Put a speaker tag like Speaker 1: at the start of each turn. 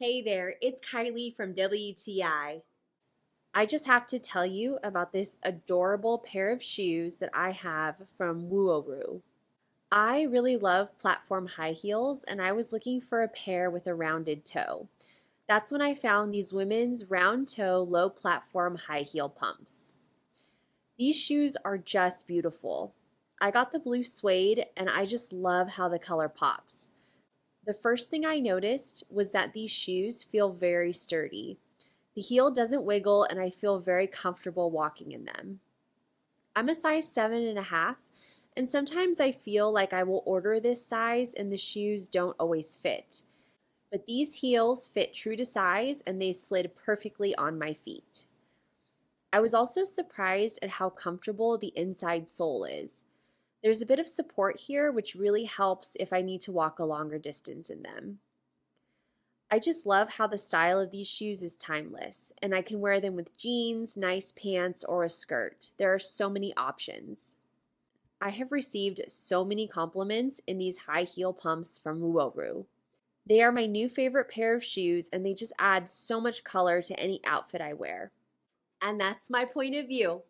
Speaker 1: Hey there, it's Kylie from WTI. I just have to tell you about this adorable pair of shoes that I have from WuORWu. I really love platform high heels, and I was looking for a pair with a rounded toe. That's when I found these women's round toe low platform high heel pumps. These shoes are just beautiful. I got the blue suede, and I just love how the color pops. The first thing I noticed was that these shoes feel very sturdy. The heel doesn't wiggle, and I feel very comfortable walking in them. I'm a size 7.5, and sometimes I feel like I will order this size and the shoes don't always fit. But these heels fit true to size and they slid perfectly on my feet. I was also surprised at how comfortable the inside sole is. There's a bit of support here, which really helps if I need to walk a longer distance in them. I just love how the style of these shoes is timeless, and I can wear them with jeans, nice pants, or a skirt. There are so many options. I have received so many compliments in these high heel pumps from WuORWu. They are my new favorite pair of shoes, and they just add so much color to any outfit I wear. And that's my point of view.